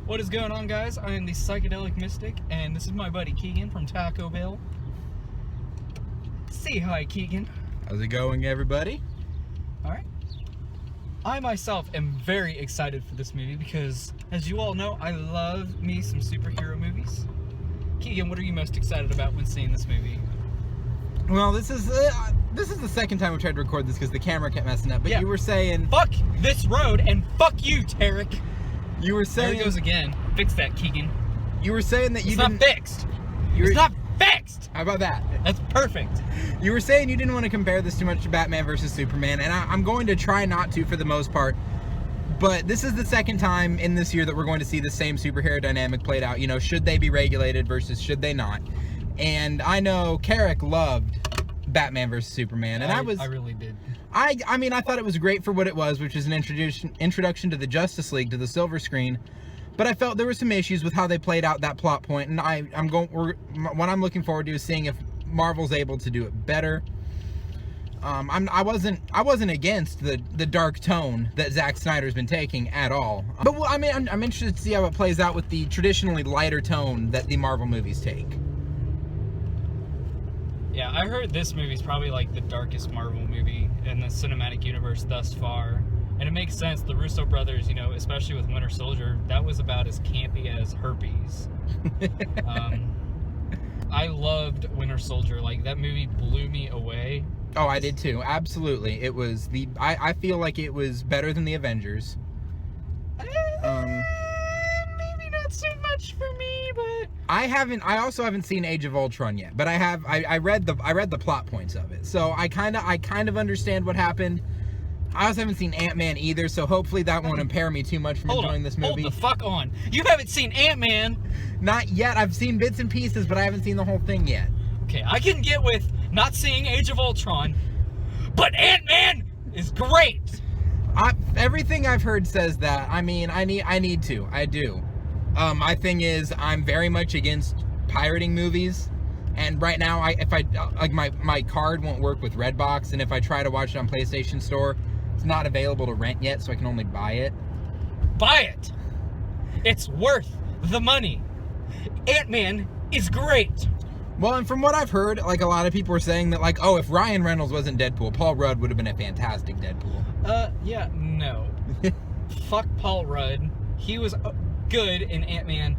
What is going on, guys? I am the Psychedelic Mystic, and this is my buddy Keegan from Taco Bell. Say hi, Keegan. How's it going, everybody? Alright. I myself am very excited for this movie because, as you all know, I love me some superhero movies. Keegan, what are you most excited about when seeing this movie? Well, this is the second time we tried to record this because the camera kept messing up. But yeah. You were saying, fuck this road and fuck you, Tarek. You were saying, there it goes again. Fix that, Keegan. You were saying that it's not fixed. It's not fixed. How about that? That's perfect. You were saying you didn't want to compare this too much to Batman versus Superman, and I'm going to try not to for the most part. But this is the second time in this year that we're going to see the same superhero dynamic played out. You know, should they be regulated versus should they not? And I know Carrick loved Batman versus Superman, and I really did. I mean, I thought it was great for what it was, which is an introduction to the Justice League, to the silver screen. But I felt there were some issues with how they played out that plot point, and what I'm looking forward to is seeing if Marvel's able to do it better. I wasn't against the dark tone that Zack Snyder's been taking at all. But I mean, I'm interested to see how it plays out with the traditionally lighter tone that the Marvel movies take. Yeah, I heard this movie's probably like the darkest Marvel movie in the cinematic universe thus far. And it makes sense. The Russo brothers, you know, especially with Winter Soldier, that was about as campy as herpes. I loved Winter Soldier. Like, that movie blew me away. Oh, I did too. Absolutely. It was I feel like it was better than the Avengers. Maybe not so much for me, but I also haven't seen Age of Ultron yet, but I read the plot points of it. So I kind of understand what happened. I also haven't seen Ant-Man either, so hopefully that won't impair me too much from enjoying this movie. Hold the fuck on. You haven't seen Ant-Man? Not yet. I've seen bits and pieces, but I haven't seen the whole thing yet. Okay, I can get with not seeing Age of Ultron, but Ant-Man is great. Everything I've heard says that. I mean, I need to. I do. My thing is, I'm very much against pirating movies. And right now, my card won't work with Redbox, and if I try to watch it on PlayStation Store, it's not available to rent yet, so I can only buy it. Buy it! It's worth the money. Ant-Man is great. Well, and from what I've heard, like, a lot of people were saying that, like, oh, if Ryan Reynolds wasn't Deadpool, Paul Rudd would have been a fantastic Deadpool. Yeah, no. Fuck Paul Rudd. He was good in Ant-Man.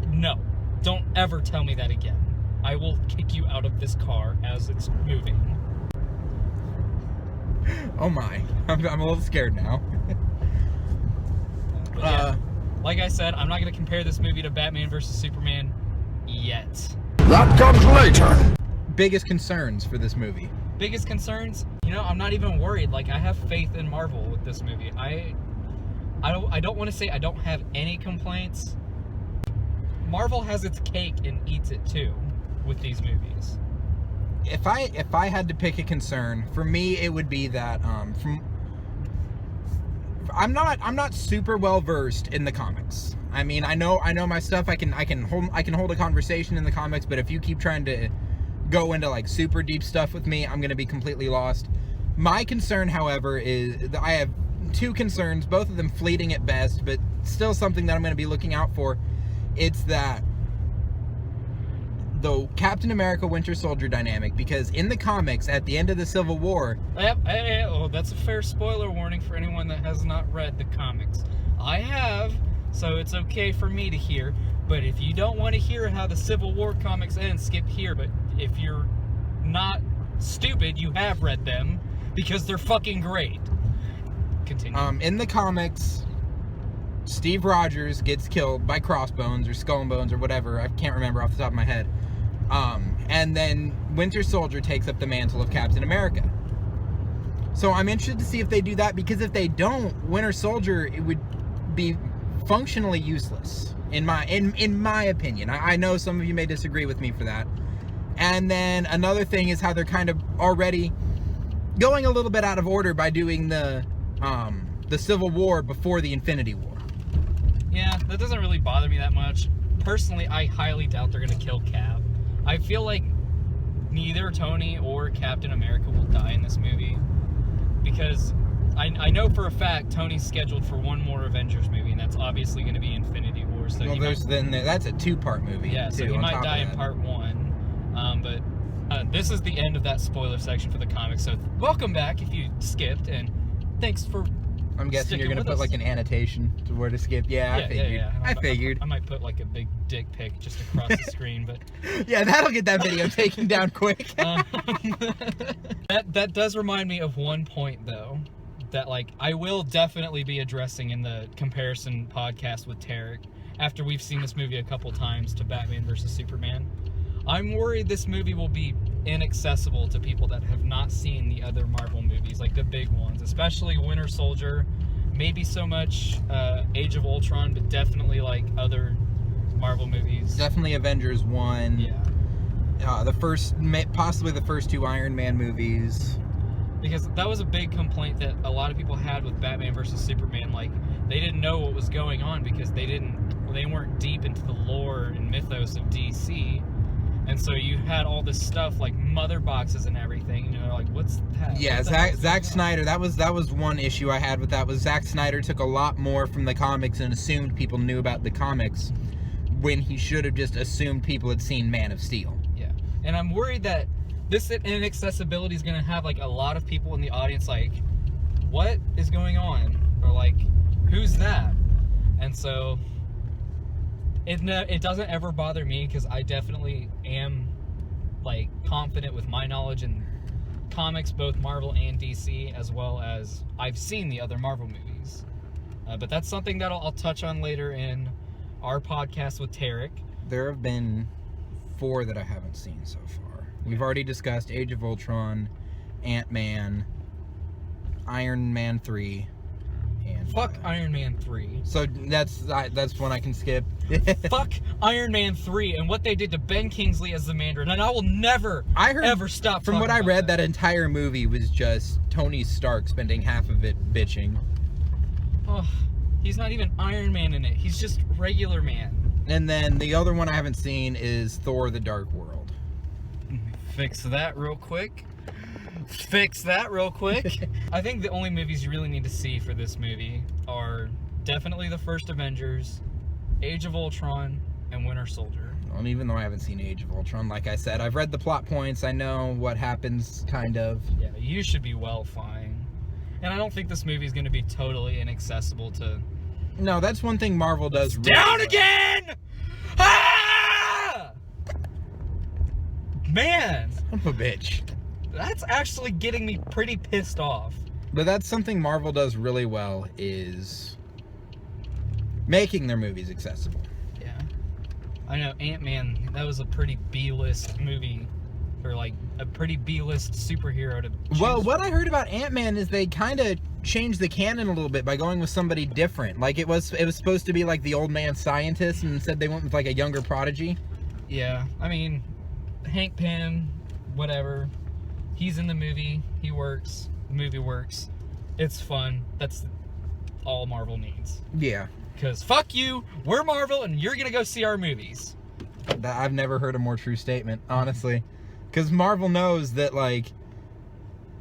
No. Don't ever tell me that again. I will kick you out of this car as it's moving. Oh my. I'm a little scared now. But yeah, like I said, I'm not going to compare this movie to Batman vs. Superman yet. That comes later. Biggest concerns for this movie? Biggest concerns? You know, I'm not even worried. Like, I have faith in Marvel with this movie. I don't want to say I don't have any complaints. Marvel has its cake and eats it too with these movies. If I had to pick a concern, for me it would be that I'm not super well versed in the comics. I mean, I know my stuff. I can hold a conversation in the comics, but if you keep trying to go into like super deep stuff with me, I'm going to be completely lost. My concern, however, is that I have two concerns, both of them fleeting at best, but still something that I'm going to be looking out for. It's that the Captain America Winter Soldier dynamic, because in the comics at the end of the Civil War... Oh, that's a fair spoiler warning for anyone that has not read the comics. I have, so it's okay for me to hear, but if you don't want to hear how the Civil War comics end, skip here. But if you're not stupid, you have read them, because they're fucking great. Continue. In the comics, Steve Rogers gets killed by Crossbones or Skull and Bones or whatever. I can't remember off the top of my head. And then Winter Soldier takes up the mantle of Captain America. So I'm interested to see if they do that, because if they don't, Winter Soldier, it would be functionally useless in my opinion. I know some of you may disagree with me for that. And then another thing is how they're kind of already going a little bit out of order by doing the Civil War before the Infinity War. Yeah, that doesn't really bother me that much. Personally, I highly doubt they're going to kill Cap. I feel like neither Tony or Captain America will die in this movie, because I know for a fact Tony's scheduled for one more Avengers movie, and that's obviously going to be Infinity War. So Well, that's a 2-part movie. Yeah, so too, he on might top die of in that. part 1. But this is the end of that spoiler section for the comics. So welcome back if you skipped, and thanks for. I'm guessing you're sticking gonna with put us. like an annotation to where to skip. Yeah, I figured. Yeah. I figured. I might put like a big dick pic just across the screen, but Yeah, that'll get that video taken down quick. that does remind me of one point though, that like I will definitely be addressing in the comparison podcast with Tarek after we've seen this movie a couple times to Batman versus Superman. I'm worried this movie will be inaccessible to people that have not seen the other Marvel movies, like the big ones, especially Winter Soldier, maybe so much Age of Ultron, but definitely like other Marvel movies. Definitely Avengers 1. Yeah. Possibly the first 2 Iron Man movies. Because that was a big complaint that a lot of people had with Batman versus Superman. Like, they didn't know what was going on because they weren't deep into the lore and mythos of DC. And so you had all this stuff like mother boxes and everything, and you're like, what's that? Yeah, Zack Snyder, that was one issue I had with that, was Zack Snyder took a lot more from the comics and assumed people knew about the comics when he should have just assumed people had seen Man of Steel. Yeah. And I'm worried that this inaccessibility is going to have like a lot of people in the audience like, what is going on? Or like, who's that? And so it doesn't ever bother me because I definitely am like confident with my knowledge in comics, both Marvel and DC, as well as I've seen the other Marvel movies. But that's something that I'll touch on later in our podcast with Tarek. There have been 4 that I haven't seen so far. We've already discussed Age of Ultron, Ant-Man, Iron Man 3, and Fuck Iron Man 3. So that's one I can skip. Fuck Iron Man 3 and what they did to Ben Kingsley as the Mandarin, and I will never ever stop. From what I read, that entire movie was just Tony Stark spending half of it bitching. Oh, he's not even Iron Man in it. He's just regular man. And then the other one I haven't seen is Thor: The Dark World. Fix that real quick. I think the only movies you really need to see for this movie are definitely the first Avengers, Age of Ultron, and Winter Soldier. Well, even though I haven't seen Age of Ultron, like I said, I've read the plot points. I know what happens, kind of. Yeah, you should be well fine. And I don't think this movie is going to be totally inaccessible to... No, that's one thing Marvel does really Down well. again! Ah! Man! Son of a bitch. That's actually getting me pretty pissed off. But that's something Marvel does really well, is making their movies accessible. Yeah. I know, Ant-Man, that was a pretty B-list movie. Or like a pretty B-list superhero to choose. Well, what I heard about Ant-Man is they kind of changed the canon a little bit by going with somebody different. Like it was supposed to be like the old man scientist, and instead they went with like a younger prodigy. Yeah, I mean, Hank Pym, whatever. He's in the movie. He works. The movie works. It's fun. That's all Marvel needs. Yeah. Because fuck you, we're Marvel, and you're gonna go see our movies. I've never heard a more true statement, honestly. Because Marvel knows that, like,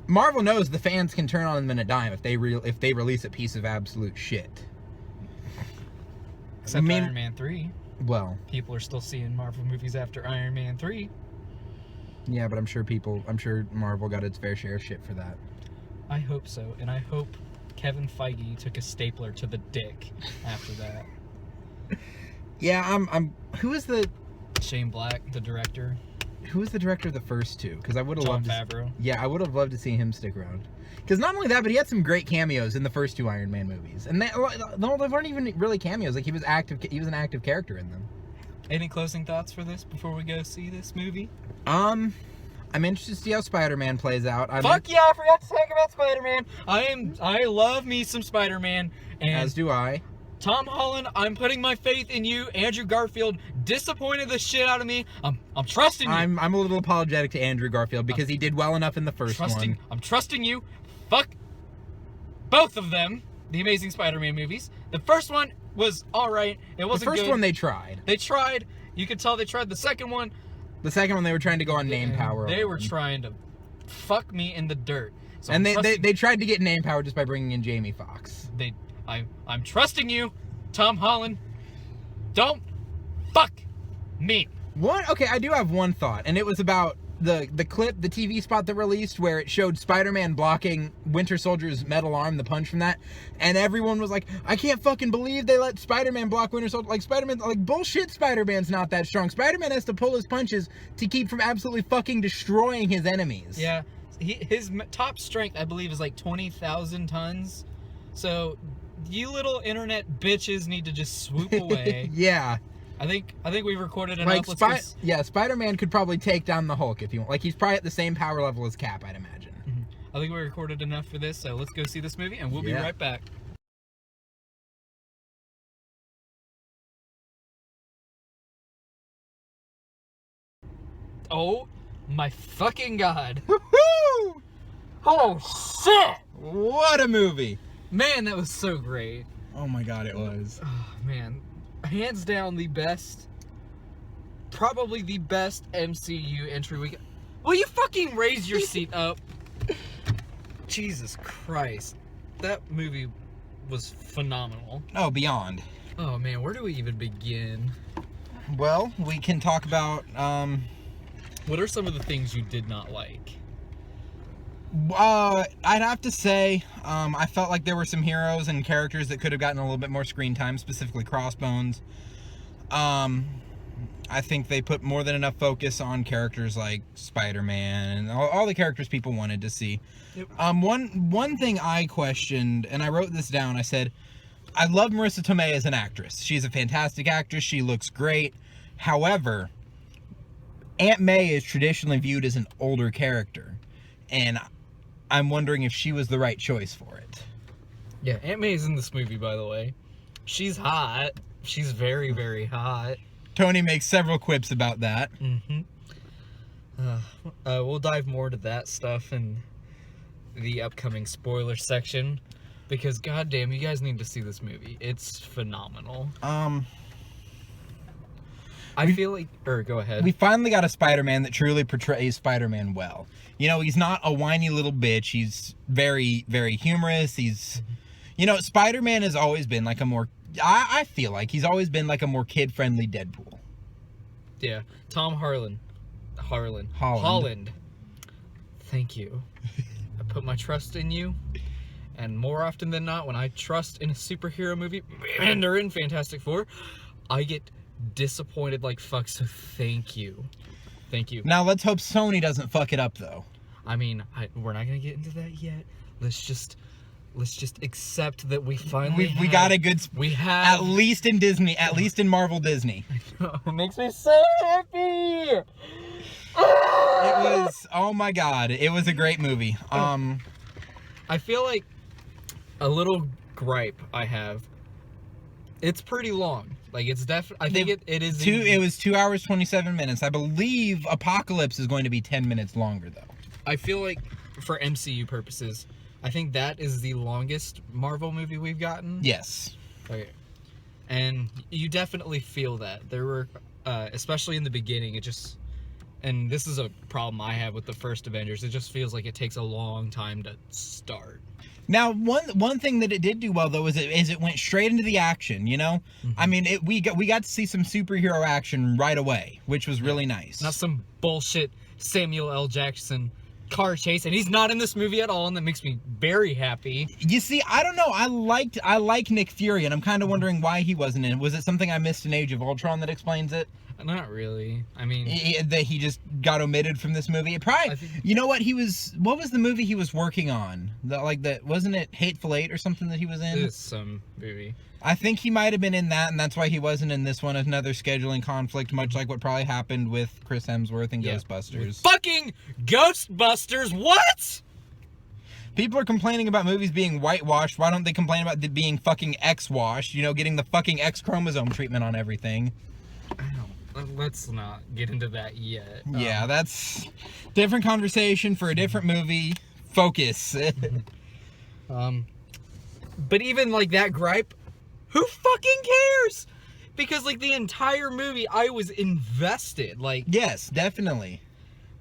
Marvel knows the fans can turn on them in a dime if they release a piece of absolute shit. Except Iron Man 3. Well, People are still seeing Marvel movies after Iron Man 3. yeah, but I'm sure Marvel got its fair share of shit for that. I hope so, and I hope Kevin Feige took a stapler to the dick after that. Yeah, who is the Shane Black, the director. Who was the director of the first 2? Because I would have Jon loved Favreau. Yeah, I would have loved to see him stick around. Because not only that, but he had some great cameos in the first 2 Iron Man movies, and they weren't even really cameos. Like he was an active character in them. Any closing thoughts for this before we go see this movie? I'm interested to see how Spider-Man plays out. Fuck yeah, I forgot to talk about Spider-Man. I love me some Spider-Man, and as do I. Tom Holland, I'm putting my faith in you. Andrew Garfield disappointed the shit out of me. I'm trusting you. I'm a little apologetic to Andrew Garfield because he did well enough in the first one. I'm trusting you. Fuck both of them. The Amazing Spider-Man movies. The first one was all right. It wasn't good. The first one they tried. They tried. You could tell they tried. The second one. The second one they were trying to go on name power. They were trying to fuck me in the dirt. So And I'm they tried to get name power just by bringing in Jamie Foxx. I'm trusting you, Tom Holland. Don't fuck me. Okay, I do have one thought, and it was about the clip, the TV spot that released where it showed Spider-Man blocking Winter Soldier's metal arm, the punch from that, and everyone was like, I can't fucking believe they let Spider-Man block Winter Soldier. Like, Spider-Man, like, bullshit, Spider-Man's not that strong. Spider-Man has to pull his punches to keep from absolutely fucking destroying his enemies. Yeah, his top strength, I believe, is like 20,000 tons. So you little internet bitches need to just swoop away. Yeah. I think we've recorded enough. Like, Spider-Man could probably take down the Hulk if you want. Like, he's probably at the same power level as Cap, I'd imagine. Mm-hmm. I think we recorded enough for this, so let's go see this movie, and we'll be right back. Oh my fucking god. Woohoo! Oh shit! What a movie! Man, that was so great. Oh my god, it was. Oh, man. Hands down the best, probably the best MCU entry we got. Will you fucking raise your seat up? Jesus Christ. That movie was phenomenal. Oh, beyond. Oh man, where do we even begin? Well, we can talk about, What are some of the things you did not like? I'd have to say, I felt like there were some heroes and characters that could have gotten a little bit more screen time, specifically Crossbones. I think they put more than enough focus on characters like Spider-Man and all the characters people wanted to see. Yep. One thing I questioned, and I wrote this down, I said, I love Marissa Tomei as an actress. She's a fantastic actress. She looks great. However, Aunt May is traditionally viewed as an older character, and I'm wondering if she was the right choice for it. Yeah, Aunt May is in this movie, by the way. She's hot. She's very, very hot. Tony makes several quips about that. Mm-hmm. We'll dive more to that stuff in the upcoming spoiler section, because goddamn, you guys need to see this movie. It's phenomenal. I feel like, go ahead. We finally got a Spider-Man that truly portrays Spider-Man well. You know, he's not a whiny little bitch. He's very, very humorous. He's, you know, Spider-Man has always been like a more, I feel like he's always been like a more kid-friendly Deadpool. Yeah, Tom Holland. Thank you. I put my trust in you, and more often than not, when I trust in a superhero movie, and they're in Fantastic Four, I get disappointed like fuck, so thank you. Thank you. Now, let's hope Sony doesn't fuck it up, though. I mean, we're not gonna get into that yet. Let's just accept that we finally we got a good... We have... At least in Disney. At least in Marvel Disney. It makes me so happy! It was... Oh my god. It was a great movie. I feel like a little gripe I have. It's pretty long. Like, it's definitely... I think it is... It was 2 hours, 27 minutes. I believe Apocalypse is going to be 10 minutes longer, though. I feel like, for MCU purposes, I think that is the longest Marvel movie we've gotten. Yes. Okay. And you definitely feel that. There were, especially in the beginning, it just... And this is a problem I have with the first Avengers. It just feels like it takes a long time to start. Now, one thing that it did do well, though, is it went straight into the action, you know? Mm-hmm. I mean, we got to see some superhero action right away, which was really nice. Not some bullshit Samuel L. Jackson car chase, and he's not in this movie at all, and that makes me very happy. You see, I don't know. I like Nick Fury, and I'm kind of wondering why he wasn't in it. Was it something I missed in Age of Ultron that explains it? Not really. I mean... That he just got omitted from this movie? It probably... You know what? What was the movie he was working on? Wasn't it Hateful Eight or something that he was in? It is some movie. I think he might have been in that, and that's why he wasn't in this one. Another scheduling conflict, much like what probably happened with Chris Hemsworth and Ghostbusters. Fucking Ghostbusters! What?! People are complaining about movies being whitewashed. Why don't they complain about it being fucking X-washed? You know, getting the fucking X chromosome treatment on everything. Let's not get into that yet. Yeah, that's different conversation for a different movie. Focus. But even like that gripe, who fucking cares? Because like the entire movie, I was invested. Like, yes, definitely.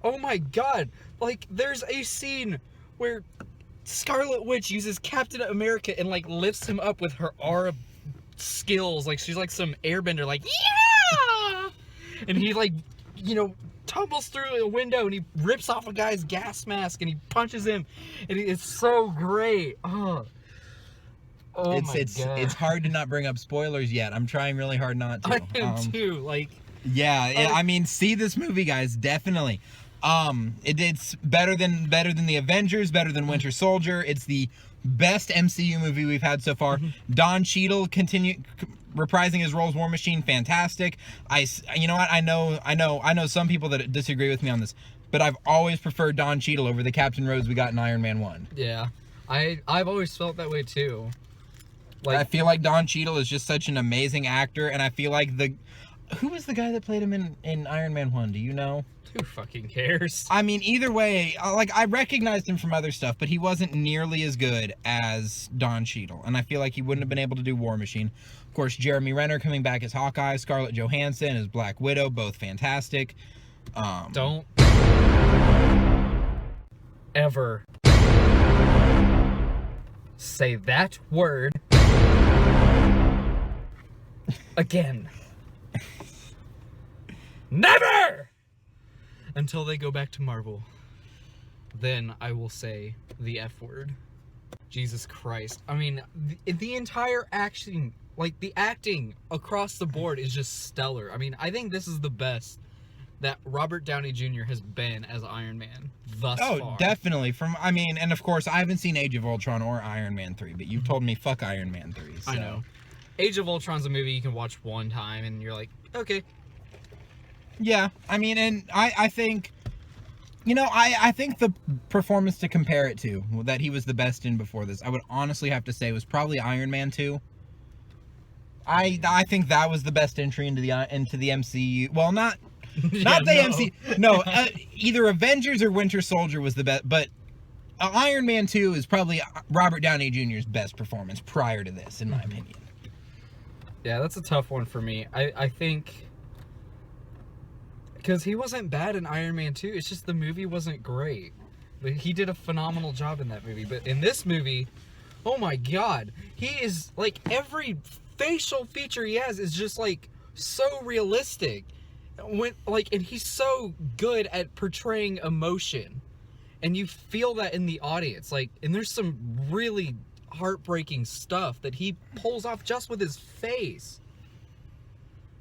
Oh my god! Like, there's a scene where Scarlet Witch uses Captain America and like lifts him up with her aura skills. Like she's like some airbender, like yeah, and he like, you know, tumbles through a window and he rips off a guy's gas mask and he punches him, and it's so great. Oh my God. It's hard to not bring up spoilers yet. I'm trying really hard not to. I am too. Like, yeah. I mean, see this movie, guys. Definitely. It's better than the Avengers, better than Winter Soldier. It's the best MCU movie we've had so far. Don Cheadle reprising his role as War Machine, fantastic. You know what? I know some people that disagree with me on this, but I've always preferred Don Cheadle over the Captain Rhodes we got in Iron Man 1. Yeah. I've always felt that way too. Like, I feel like Don Cheadle is just such an amazing actor, and I feel like who was the guy that played him in Iron Man 1? Do you know? Who fucking cares? I mean, either way, like, I recognized him from other stuff, but he wasn't nearly as good as Don Cheadle, and I feel like he wouldn't have been able to do War Machine. Of course, Jeremy Renner coming back as Hawkeye, Scarlett Johansson as Black Widow, both fantastic. Don't ever say that word again. Never! Until they go back to Marvel. Then I will say the F word. Jesus Christ. I mean, the entire action, like the acting across the board is just stellar. I mean, I think this is the best that Robert Downey Jr. has been as Iron Man thus far. Oh, definitely. And of course, I haven't seen Age of Ultron or Iron Man 3, but you've told me fuck Iron Man 3. So. I know. Age of Ultron's a movie you can watch one time and you're like, okay. Yeah, I mean, and I think, I think the performance to compare it to, that he was the best in before this, I would honestly have to say was probably Iron Man 2. I think that was the best entry into the MCU. Well, not MCU. No, either Avengers or Winter Soldier was the best, but Iron Man 2 is probably Robert Downey Jr.'s best performance prior to this, in my opinion. Yeah, that's a tough one for me. I think... Because he wasn't bad in Iron Man 2, it's just the movie wasn't great. But he did a phenomenal job in that movie. But in this movie, oh my God, he is, like, every facial feature he has is just, like, so realistic. And he's so good at portraying emotion. And you feel that in the audience. Like, and there's some really heartbreaking stuff that he pulls off just with his face.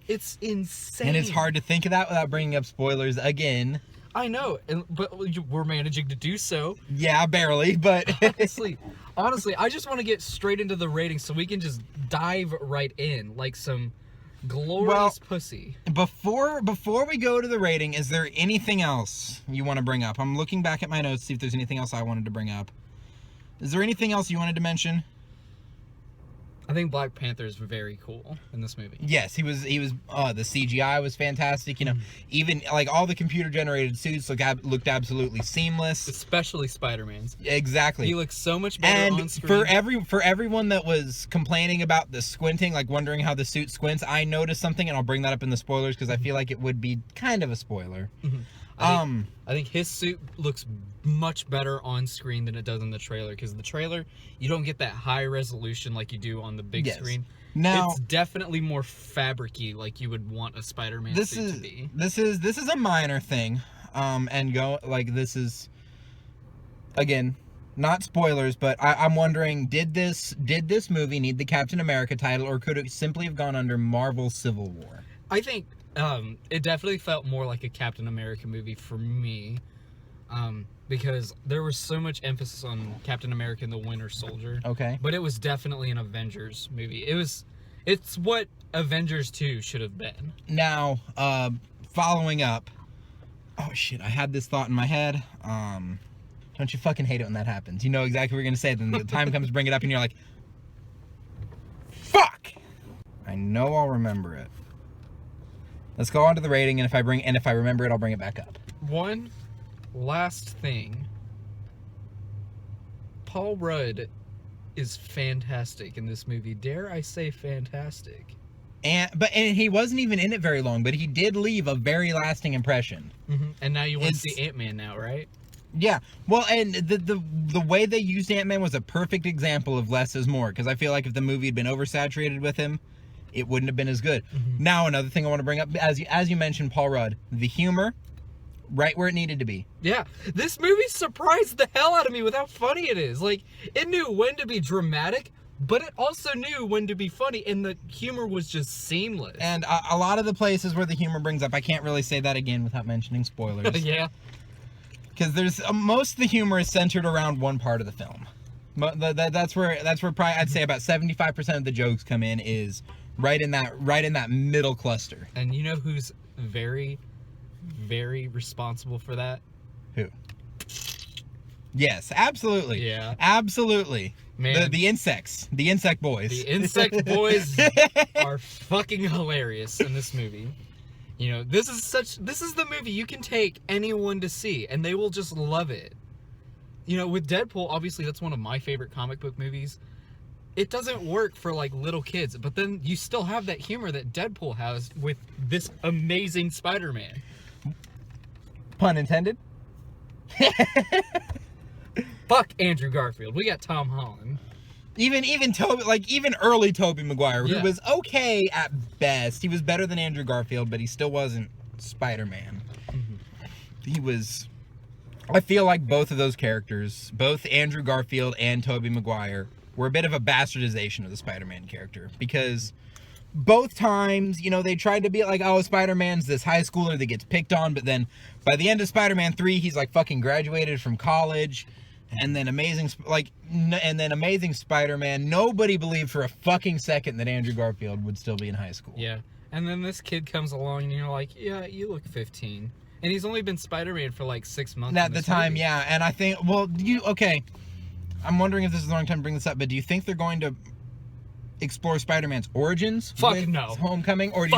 It's insane. And it's hard to think of that without bringing up spoilers again. I know, but we're managing to do so. Yeah, barely, but... honestly, I just want to get straight into the rating so we can just dive right in like some glorious pussy. Before we go to the rating, is there anything else you want to bring up? I'm looking back at my notes to see if there's anything else I wanted to bring up. Is there anything else you wanted to mention? I think Black Panther is very cool in this movie. Yes, he was. The CGI was fantastic. Even like all the computer generated suits looked absolutely seamless. Especially Spider-Man's. Exactly. He looks so much better on screen. For everyone that was complaining about the squinting, like wondering how the suit squints, I noticed something, and I'll bring that up in the spoilers because I feel like it would be kind of a spoiler. I think his suit looks much better on screen than it does in the trailer, because the trailer, you don't get that high resolution like you do on the big screen. Now, it's definitely more fabric-y, like you would want a Spider-Man suit to be. This is a minor thing, this is, again, not spoilers, but I'm wondering, did this movie need the Captain America title, or could it simply have gone under Marvel Civil War? I think it definitely felt more like a Captain America movie for me, because there was so much emphasis on Captain America and the Winter Soldier. Okay. But it was definitely an Avengers movie. It's what Avengers 2 should have been. Now, following up, oh shit, I had this thought in my head. Don't you fucking hate it when that happens? You know exactly what you're gonna say, then the time comes to bring it up and you're like, fuck! I know I'll remember it. Let's go on to the rating, and if I remember it, I'll bring it back up. One last thing. Paul Rudd is fantastic in this movie. Dare I say fantastic? And he wasn't even in it very long, but he did leave a very lasting impression. And now you want to see Ant-Man now, right? Yeah, well, and the way they used Ant-Man was a perfect example of less is more, because I feel like if the movie had been oversaturated with him, it wouldn't have been as good. Now, another thing I want to bring up, as you mentioned, Paul Rudd, the humor, right where it needed to be. Yeah, this movie surprised the hell out of me with how funny it is. Like, it knew when to be dramatic, but it also knew when to be funny, and the humor was just seamless. And a lot of the places where the humor brings up, I can't really say that again without mentioning spoilers. Yeah. Because there's most of the humor is centered around one part of the film. That's where probably I'd say about 75% of the jokes come in is right in that middle cluster. And you know who's very, very responsible for that? Who? Yes, absolutely. Yeah. Absolutely. Man. The insects. The insect boys. The insect boys are fucking hilarious in this movie. You know, this is the movie you can take anyone to see and they will just love it. You know, with Deadpool, obviously that's one of my favorite comic book movies. It doesn't work for like little kids, but then you still have that humor that Deadpool has with this amazing Spider-Man. Pun intended. Fuck Andrew Garfield. We got Tom Holland. Even Toby, like even early Tobey Maguire, who Yeah. was okay at best. He was better than Andrew Garfield, but he still wasn't Spider-Man. He was. I feel like both of those characters, both Andrew Garfield and Tobey Maguire, were a bit of a bastardization of the Spider-Man character, because both times, you know, they tried to be like, oh, Spider-Man's this high schooler that gets picked on, but then by the end of Spider-Man 3, he's like fucking graduated from college. And then Amazing Spider-Man, nobody believed for a fucking second that Andrew Garfield would still be in high school. Yeah. And then this kid comes along and you're like, yeah, you look 15. And he's only been Spider-Man for like 6 months. At the time, yeah. And I think, well, I'm wondering if this is the wrong time to bring this up, but do you think they're going to explore Spider-Man's origins with no. Homecoming? Or do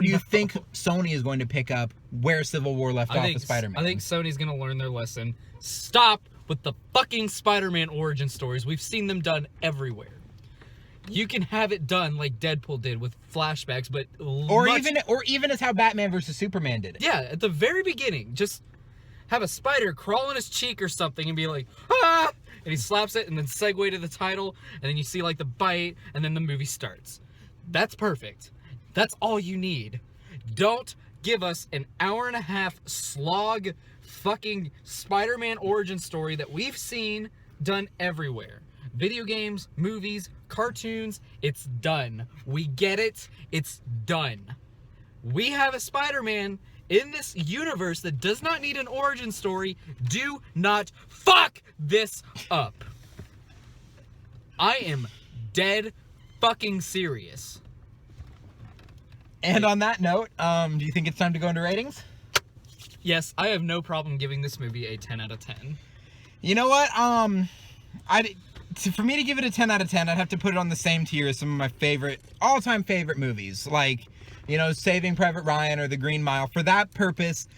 you think Sony is going to pick up where Civil War left off with Spider-Man? I think Sony's going to learn their lesson. Stop with the fucking Spider-Man origin stories. We've seen them done everywhere. You can have it done like Deadpool did with flashbacks, but or even as how Batman versus Superman did it. Yeah, at the very beginning, just have a spider crawl on his cheek or something and be like, ah! And he slaps it and then segue to the title, and then you see like the bite, and then the movie starts. That's perfect. That's all you need. Don't give us an hour-and-a-half slog fucking Spider-Man origin story that we've seen done everywhere. Video games, movies, cartoons, it's done. We get it. It's done. We have a Spider-Man in this universe that does not need an origin story. Do not fuck this up. I am dead fucking serious. And on that note, do you think it's time to go into ratings? Yes, I have no problem giving this movie a 10 out of 10. You know what? For me to give it a 10 out of 10, I'd have to put it on the same tier as some of my all-time favorite movies, like, you know, Saving Private Ryan or The Green Mile. For that purpose,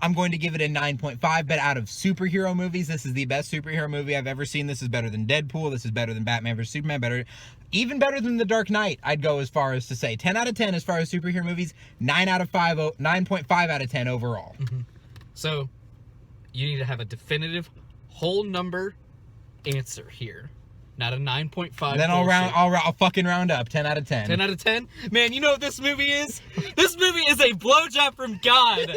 I'm going to give it a 9.5, but out of superhero movies, this is the best superhero movie I've ever seen. This is better than Deadpool. This is better than Batman vs. Superman. Even better than The Dark Knight, I'd go as far as to say. 10 out of 10 as far as superhero movies, 9.5 out of 10 overall. Mm-hmm. So, you need to have a definitive whole number answer here. Not a 9.5. Then I'll fucking round up. 10 out of 10. 10 out of 10? Man, you know what this movie is? This movie is a blowjob from God.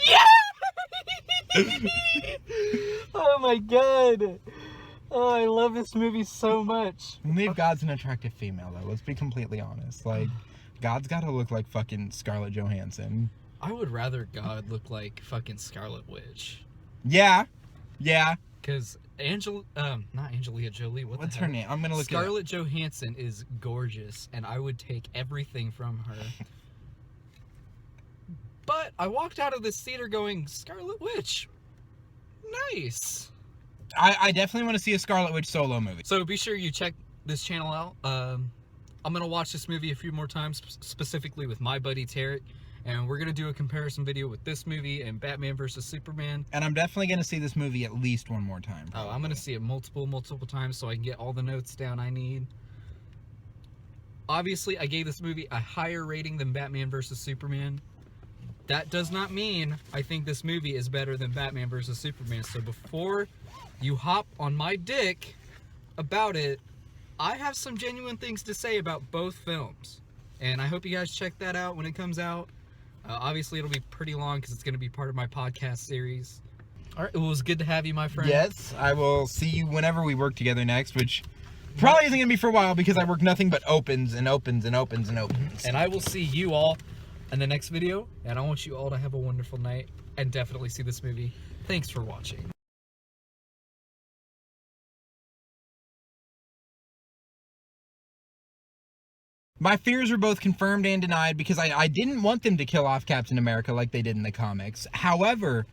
Yeah! Oh my God. Oh, I love this movie so much. Maybe God's an attractive female, though. Let's be completely honest. Like, God's got to look like fucking Scarlett Johansson. I would rather God look like fucking Scarlet Witch. Yeah. Yeah. Because not Angelina Jolie. What's her name? I'm going to look Scarlett Johansson is gorgeous, and I would take everything from her. But I walked out of this theater going, Scarlet Witch. Nice. I definitely want to see a Scarlet Witch solo movie. So be sure you check this channel out. I'm going to watch this movie a few more times, specifically with my buddy Tarek. And we're going to do a comparison video with this movie and Batman vs. Superman. And I'm definitely going to see this movie at least one more time. Probably. Oh, I'm going to see it multiple times so I can get all the notes down I need. obviously I gave this movie a higher rating than Batman vs. Superman. That does not mean I think this movie is better than Batman vs. Superman. So before you hop on my dick about it, I have some genuine things to say about both films. And I hope you guys check that out when it comes out. Obviously, it'll be pretty long because it's going to be part of my podcast series. All right, it was good to have you, my friend. Yes, I will see you whenever we work together next, which probably isn't going to be for a while because I work nothing but opens and opens and opens and opens. And I will see you all in the next video. And I want you all to have a wonderful night and definitely see this movie. Thanks for watching. My fears were both confirmed and denied because I didn't want them to kill off Captain America like they did in the comics. However,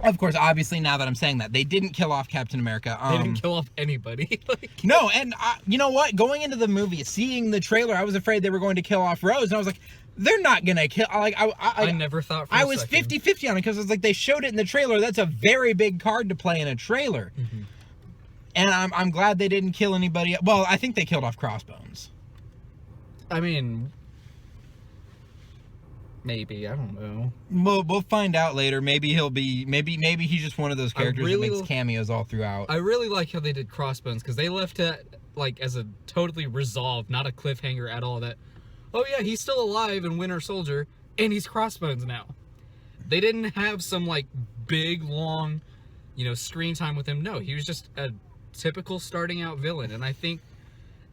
of course, obviously, now that I'm saying that, they didn't kill off Captain America. They didn't kill off anybody. No, and you know what? Going into the movie, seeing the trailer, I was afraid they were going to kill off Rose, and I was like, they're not going to kill... I never thought for I a was second. 50-50 on it because it was like, they showed it in the trailer. That's a very big card to play in a trailer. Mm-hmm. And I'm glad they didn't kill anybody. Well, I think they killed off Crossbones. I mean, maybe, I don't know. We'll find out later. Maybe he'll be maybe he's just one of those characters that makes cameos all throughout. I really like how they did Crossbones because they left it like as a totally resolved, not a cliffhanger at all. That, oh yeah, he's still alive in Winter Soldier and he's Crossbones now. They didn't have some like big long, screen time with him. No, he was just a typical starting out villain, and I think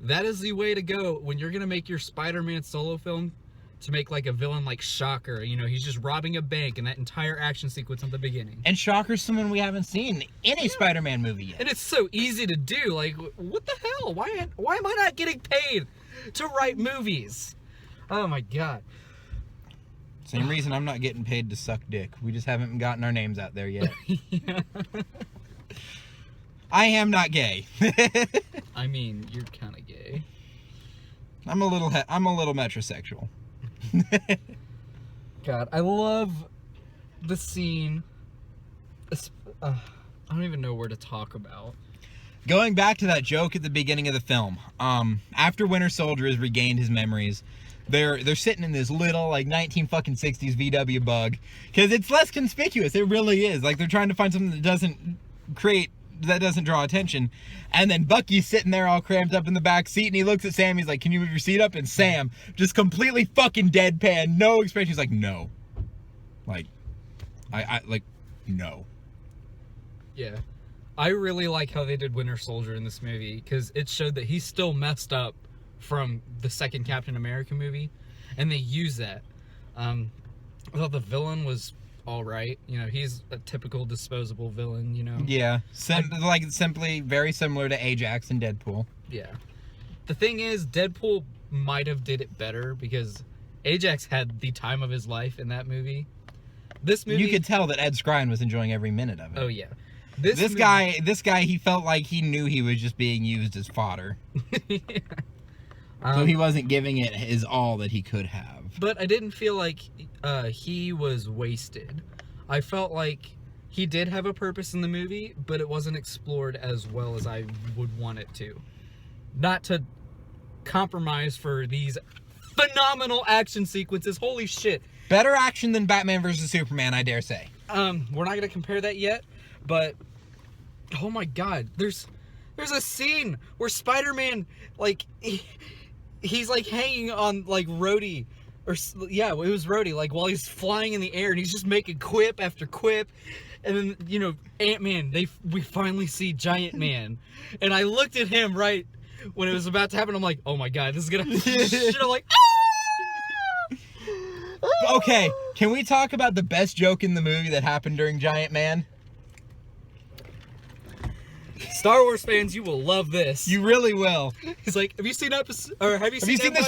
that is the way to go when you're gonna make your Spider-Man solo film, to make like a villain like Shocker. He's just robbing a bank and that entire action sequence at the beginning. And Shocker's someone we haven't seen in a Spider-Man movie yet. And it's so easy to do. Like, what the hell? Why am I not getting paid to write movies? Oh my god. Same reason I'm not getting paid to suck dick. We just haven't gotten our names out there yet. Yeah. I am not gay. I mean, you're kind of gay. I'm a little metrosexual. God, I love the scene. I don't even know where to talk about. Going back to that joke at the beginning of the film, after Winter Soldier has regained his memories, they're sitting in this little like 1960s VW Bug because it's less conspicuous. It really is. Like, they're trying to find something that doesn't draw attention. And then Bucky's sitting there all cramped up in the back seat, and he looks at Sam. He's like, "Can you move your seat up?" And Sam, just completely fucking deadpan, no expression. He's like, "No." Like, I no. Yeah. I really like how they did Winter Soldier in this movie because it showed that he's still messed up from the second Captain America movie, and they use that. I thought the villain was alright. He's a typical disposable villain, Yeah. Simply very similar to Ajax and Deadpool. Yeah. The thing is, Deadpool might have did it better because Ajax had the time of his life in that movie. This movie... You could tell that Ed Skrein was enjoying every minute of it. Oh, yeah. This guy, he felt like he knew he was just being used as fodder. Yeah. So he wasn't giving it his all that he could have. But I didn't feel like he was wasted. I felt like he did have a purpose in the movie, but it wasn't explored as well as I would want it to. Not to compromise for these phenomenal action sequences. Holy shit. Better action than Batman vs. Superman, I dare say. We're not going to compare that yet, but oh my god, there's a scene where Spider-Man, like, he's like hanging on like Rhodey, or yeah, it was Rhodey, like while he's flying in the air, and he's just making quip after quip, and then Ant-Man, we finally see Giant Man, and I looked at him right when it was about to happen. I'm like, oh my god, this is gonna shit. I'm like, ah! Okay, can we talk about the best joke in the movie that happened during Giant Man? Star Wars fans, you will love this. You really will. He's like, have you seen this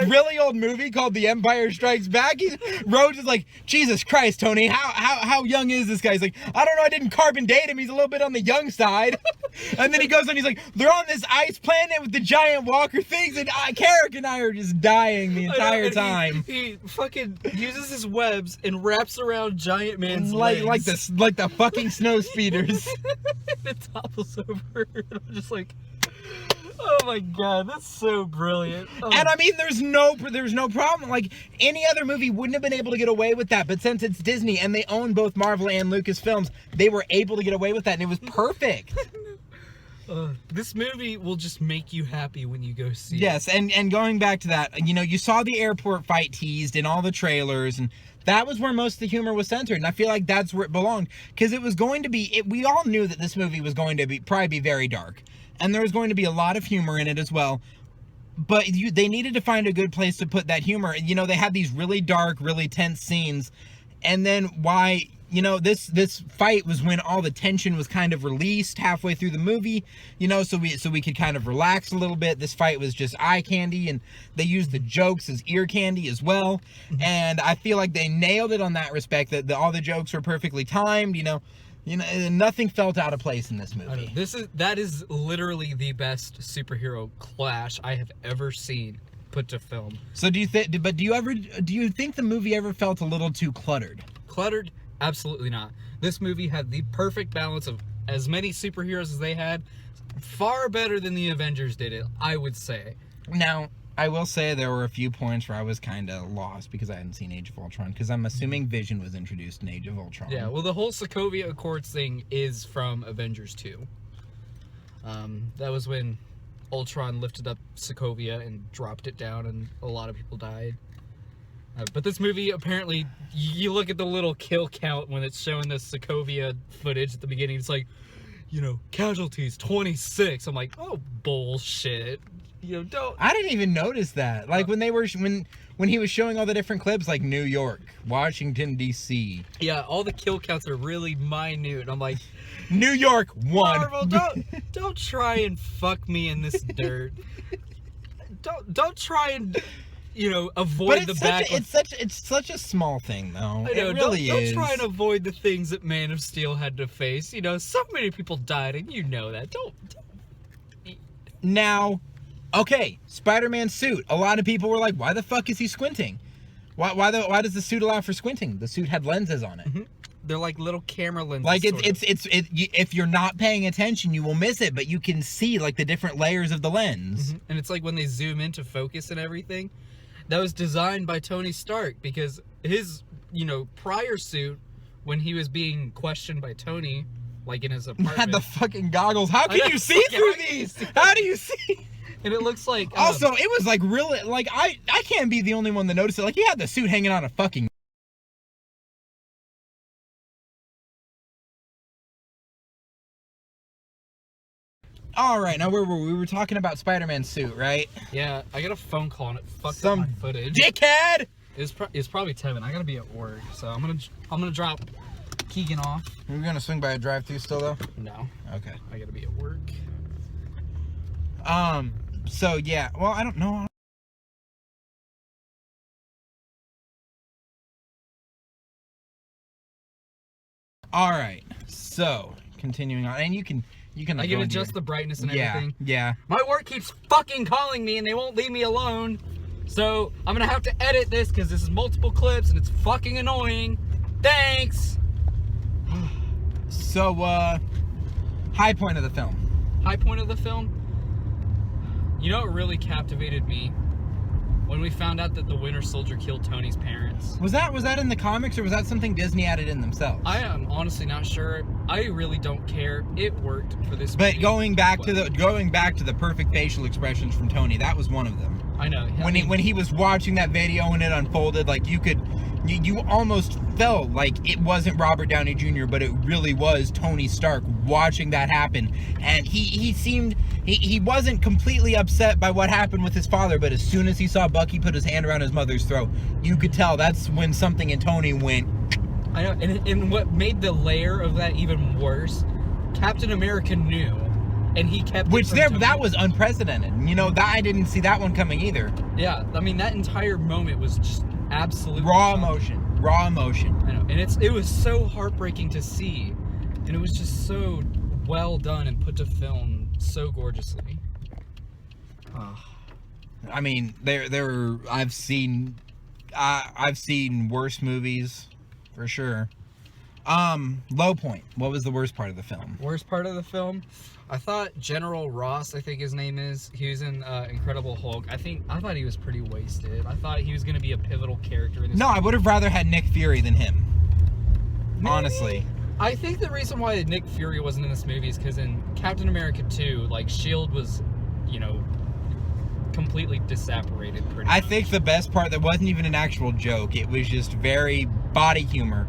really old movie called The Empire Strikes Back? Rhodes is like, Jesus Christ, Tony, how young is this guy? He's like, I don't know, I didn't carbon date him. He's a little bit on the young side. And then he goes on, he's like, they're on this ice planet with the giant walker things, and Carrick and I are just dying the entire time. He fucking uses his webs and wraps around Giant Man's legs. Like the fucking snow speeders. It topples over. I'm just like, Oh my god, that's so brilliant. Oh. And I mean, there's no problem. Like, any other movie wouldn't have been able to get away with that. But since it's Disney and they own both Marvel and Lucasfilms, they were able to get away with that, and it was perfect. This movie will just make you happy when you go see it. Yes, and going back to that, you know, you saw the airport fight teased in all the trailers, and that was where most of the humor was centered, and I feel like that's where it belonged, because it was going to be, we all knew that this movie was going to probably be very dark, and there was going to be a lot of humor in it as well, but they needed to find a good place to put that humor. You know, they had these really dark, really tense scenes, and then you know, this fight was when all the tension was kind of released halfway through the movie, you know, so we could kind of relax a little bit. This fight was just eye candy, and they used the jokes as ear candy as well. And I feel like they nailed it on that respect, that all the jokes were perfectly timed, you know, nothing felt out of place in this movie. That is literally the best superhero clash I have ever seen put to film. So do you think the movie ever felt a little too cluttered? Cluttered? Absolutely not. This movie had the perfect balance of as many superheroes as they had. Far better than the Avengers did it, I would say. Now, I will say there were a few points where I was kind of lost because I hadn't seen Age of Ultron, because I'm assuming Vision was introduced in Age of Ultron. Yeah, well, the whole Sokovia Accords thing is from Avengers 2. That was when Ultron lifted up Sokovia and dropped it down, and a lot of people died. But this movie, apparently, you look at the little kill count when it's showing the Sokovia footage at the beginning, it's like, you know, casualties, 26. I'm like, oh, bullshit. You know, don't... I didn't even notice that. Like, when he was showing all the different clips, like New York, Washington, D.C. Yeah, all the kill counts are really minute. I'm like... New York, 1. Marvel, don't try and fuck me in this dirt. Don't try and... You know, avoid the backlash. It's such a small thing, though. I know, it really is. Don't try and avoid the things that Man of Steel had to face. You know, so many people died, and you know that. Don't. Now, okay, Spider-Man suit. A lot of people were like, "Why the fuck is he squinting? Why does the suit allow for squinting? The suit had lenses on it. Mm-hmm. They're like little camera lenses. Like if you're not paying attention, you will miss it, but you can see like the different layers of the lens. Mm-hmm. And it's like when they zoom into focus and everything. That was designed by Tony Stark, because his, you know, prior suit, when he was being questioned by Tony, like in his apartment. Had the fucking goggles. How can you see through these? How do you see? And it looks like... Also, it was like really, like, I can't be the only one that noticed it. Like, he had the suit hanging on a fucking... All right, now where were we? We were talking about Spider-Man's suit, right? Yeah, I got a phone call and it fucked up my footage. Dickhead! It's probably Tevin. I gotta be at work, so I'm gonna drop Keegan off. Are we gonna swing by a drive-thru still though? No. Okay. I gotta be at work. So yeah. Well, I don't know. All right. So continuing on, and you can. I can adjust the brightness and everything. Yeah. My work keeps fucking calling me and they won't leave me alone. So I'm gonna have to edit this because this is multiple clips and it's fucking annoying. Thanks. So, high point of the film. High point of the film? You know what really captivated me? When we found out that the Winter Soldier killed Tony's parents. Was that in the comics, or was that something Disney added in themselves? I am honestly not sure. I really don't care. It worked for this But movie. going back to the perfect facial expressions from Tony, that was one of them. I know. When he was watching that video and it unfolded, like you almost felt like it wasn't Robert Downey Jr., but it really was Tony Stark watching that happen. And he seemed, he wasn't completely upset by what happened with his father, but as soon as he saw Bucky put his hand around his mother's throat, you could tell that's when something in Tony went. I know, and what made the layer of that even worse, Captain America knew, and he kept that was unprecedented. You know, that I didn't see that one coming either. Yeah, I mean, that entire moment was just absolute raw emotion. I know, and it was so heartbreaking to see, and it was just so well done and put to film so gorgeously. I mean, I've seen worse movies, for sure. Low point. What was the worst part of the film? Worst part of the film? I thought General Ross, I think his name is, he was in Incredible Hulk. I thought he was pretty wasted. I thought he was going to be a pivotal character in this No, movie. I would have rather had Nick Fury than him. Maybe. Honestly. I think the reason why Nick Fury wasn't in this movie is because in Captain America 2, like, S.H.I.E.L.D. was, you know, completely disapparated pretty I much. think the best part, that wasn't even an actual joke. It was just very body humor.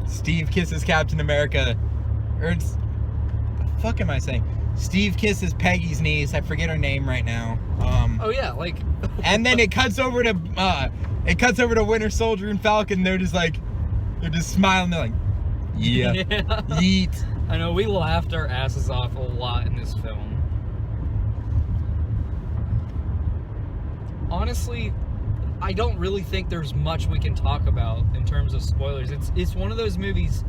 Steve kisses Captain America. Or it's... The fuck am I saying? Steve kisses Peggy's niece. I forget her name right now. Oh yeah, like... And then it cuts over to Winter Soldier and Falcon. They're just smiling. They're like, yeah, yeet. I know, we laughed our asses off a lot in this film. Honestly, I don't really think there's much we can talk about in terms of spoilers. It's one of those movies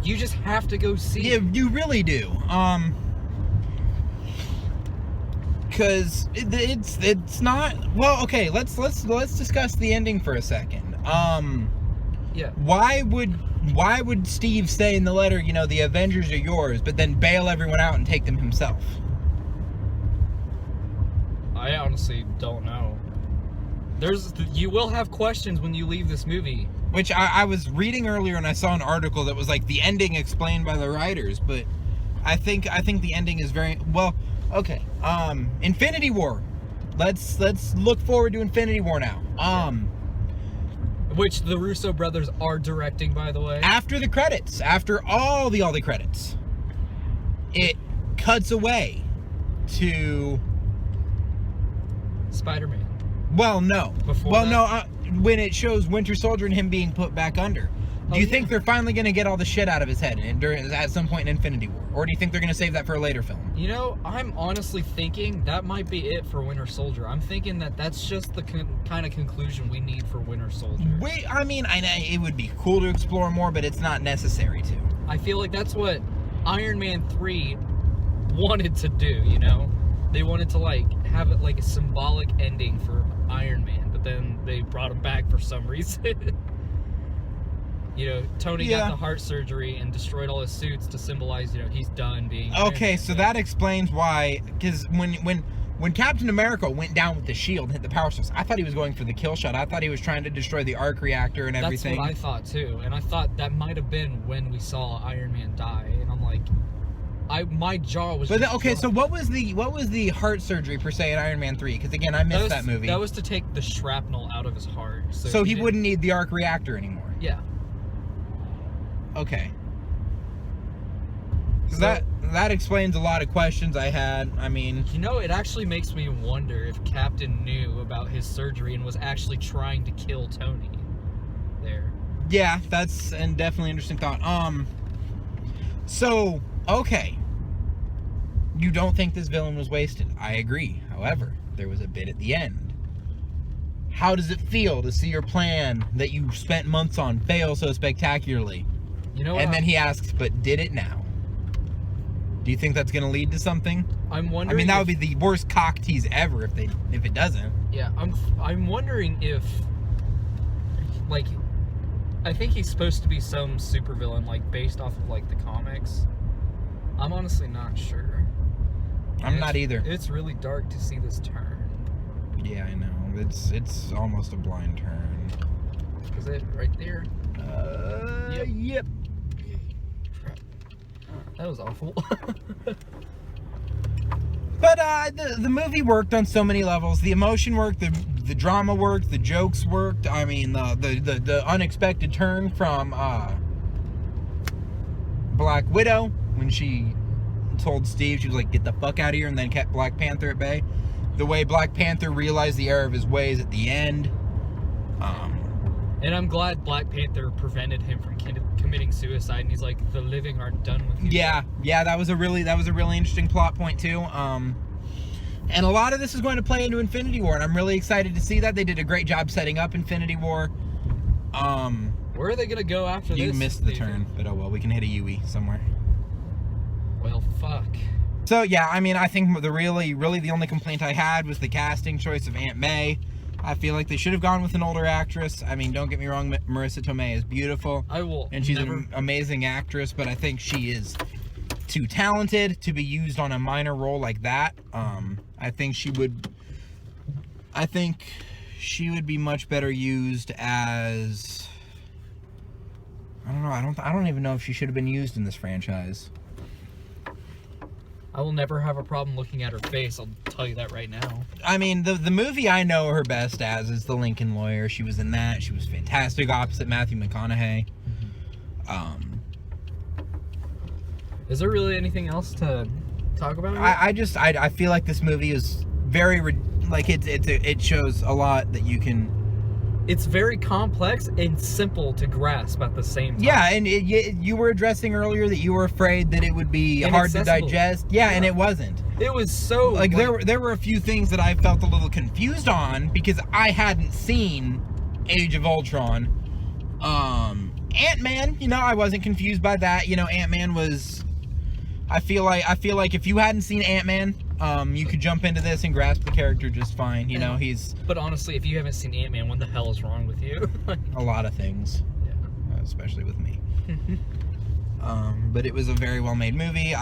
you just have to go see. Yeah, you really do. Because it's not, well, okay, let's discuss the ending for a second. Yeah. Why would Steve say in the letter, you know, the Avengers are yours, but then bail everyone out and take them himself? I honestly don't know. You will have questions when you leave this movie. Which I was reading earlier, and I saw an article that was like the ending explained by the writers, but I think the ending is very well. Okay, Infinity War. Let's look forward to Infinity War now. Which the Russo brothers are directing, by the way. After the credits, after all the credits, it cuts away to Spider-Man. Well, no. Before well, that? no. When it shows Winter Soldier and him being put back under, do you think they're finally going to get all the shit out of his head at some point in Infinity War, or do you think they're going to save that for a later film? You know, I'm honestly thinking that might be it for Winter Soldier. I'm thinking that's just the kind of conclusion we need for Winter Soldier. I mean, it would be cool to explore more, but it's not necessary to. I feel like that's what Iron Man 3 wanted to do, you know? They wanted to, like, have it like a symbolic ending for Iron Man, but then they brought him back for some reason. You know, Tony got the heart surgery and destroyed all his suits to symbolize, you know, he's done being Iron Okay, Man. so that explains why, because when Captain America went down with the shield and hit the power source, I thought he was going for the kill shot. I thought he was trying to destroy the arc reactor and everything. That's what I thought too, and I thought that might have been when we saw Iron Man die, and I'm like, my jaw was. But just okay, so dropped. what was the heart surgery per se in Iron Man 3? Because again, I missed that movie. That was to take the shrapnel out of his heart, so he wouldn't need the arc reactor anymore. Yeah. Okay. So So, that explains a lot of questions I had. I mean, you know, it actually makes me wonder if Captain knew about his surgery and was actually trying to kill Tony. There. yeah, that's definitely interesting thought. So okay, you don't think this villain was wasted? I agree. However, there was a bit at the end. How does it feel to see your plan that you spent months on fail so spectacularly? You know, And then he asks, "But did it now?" Do you think that's going to lead to something? I'm wondering. I mean, that would be the worst cock tease ever if it doesn't. Yeah, I'm wondering if, like, I think he's supposed to be some supervillain, like, based off of, like, the comics. I'm honestly not sure. I'm not either. It's really dark to see this turn. Yeah, I know. It's almost a blind turn. Is it right there? Yep. Crap. That was awful. But the movie worked on so many levels. The emotion worked, the drama worked, the jokes worked. I mean, the unexpected turn from Black Widow when she told Steve, she was like, "Get the fuck out of here," and then kept Black Panther at bay. The way Black Panther realized the error of his ways at the end. And I'm glad Black Panther prevented him from committing suicide. And he's like, "The living aren't done with you." Yeah, that was a really interesting plot point too. And a lot of this is going to play into Infinity War, and I'm really excited to see that. They did a great job setting up Infinity War. Where are they gonna go after this? You missed the turn, but oh well, we can hit a UE somewhere. Well, fuck. So yeah, I mean, I think the really the only complaint I had was the casting choice of Aunt May. I feel like they should have gone with an older actress. I mean, don't get me wrong, Marissa Tomei is beautiful. I will. And she's an amazing actress, but I think she is too talented to be used on a minor role like that. I think she would be much better used as, I don't know, I don't even know if she should have been used in this franchise. I will never have a problem looking at her face. I'll tell you that right now. I mean, the movie I know her best as is The Lincoln Lawyer. She was in that. She was fantastic opposite Matthew McConaughey. Is there really anything else to talk about? I feel like this movie is very it shows a lot that you can. It's very complex and simple to grasp at the same time. Yeah, and you were addressing earlier that you were afraid that it would be hard to digest. Yeah, and it wasn't. It was so there were a few things that I felt a little confused on because I hadn't seen Age of Ultron. Ant-Man, I wasn't confused by that. Ant-Man was. I feel like if you hadn't seen Ant-Man, you could jump into this and grasp the character just fine. He's. But honestly, if you haven't seen Ant-Man, what the hell is wrong with you? A lot of things. Yeah. Especially with me. But it was a very well-made movie.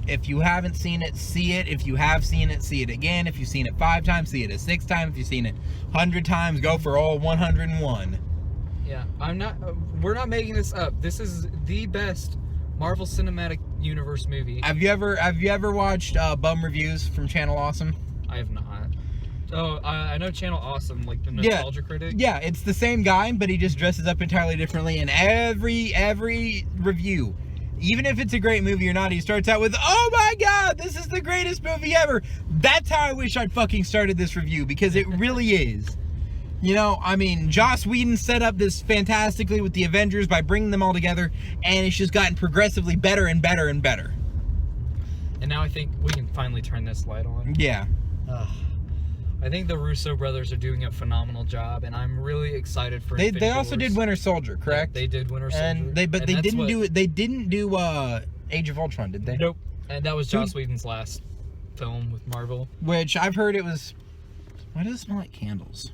If you haven't seen it, see it. If you have seen it, see it again. If you've seen it 5 times, see it 6 times. If you've seen it 100 times, go for all 101. Yeah, we're not making this up. This is the best Marvel Cinematic Universe movie. Have you ever watched Bum Reviews from Channel Awesome? I have not. Oh, I know Channel Awesome, like the nostalgia critic. Yeah, it's the same guy, but he just dresses up entirely differently in every review. Even if it's a great movie or not, he starts out with, "Oh my God, this is the greatest movie ever." That's how I wish I'd fucking started this review, because it really is. Joss Whedon set up this fantastically with the Avengers by bringing them all together, and it's just gotten progressively better and better and better. And now I think we can finally turn this light on. Yeah. I think the Russo brothers are doing a phenomenal job, and I'm really excited for. They also did Winter Soldier, correct? Yeah, they did Winter Soldier, They didn't do Age of Ultron, did they? Nope. And that was Joss Whedon's last film with Marvel. Which I've heard it was. Why does it smell like candles?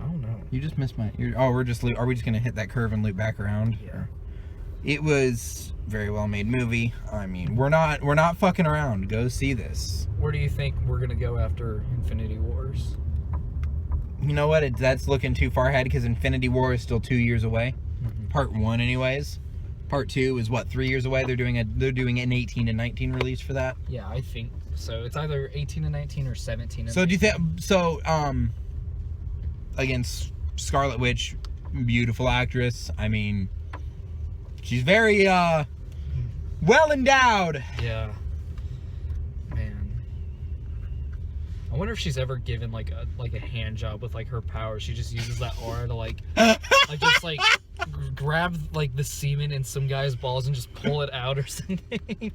I don't know. You just missed my. Are we just gonna hit that curve and loop back around? Yeah. It was a very well made movie. I mean, we're not fucking around. Go see this. Where do you think we're gonna go after Infinity Wars? You know what? That's looking too far ahead because Infinity War is still 2 years away. Part 1, anyways. Part 2 is what, 3 years away? They're doing an 18 and 19 release for that. Yeah, I think so. It's either 18 and 19 or 17. And so 19. Do you think? So against Scarlet Witch, beautiful actress. I mean, she's very well endowed. Yeah. Man. I wonder if she's ever given like a hand job with like her power. She just uses that aura to grab like the semen in some guy's balls and just pull it out or something.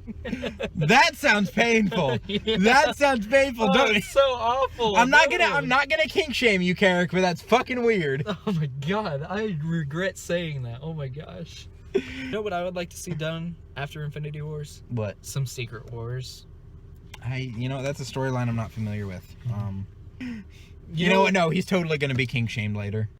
That sounds painful. Yeah. That sounds painful. It's so awful. I'm not gonna kink shame you, Carrick, but that's fucking weird. Oh my God, I regret saying that. Oh my gosh. You know what I would like to see done after Infinity Wars? What? Some Secret Wars. That's a storyline I'm not familiar with. You know what? No, he's totally gonna be kink shamed later.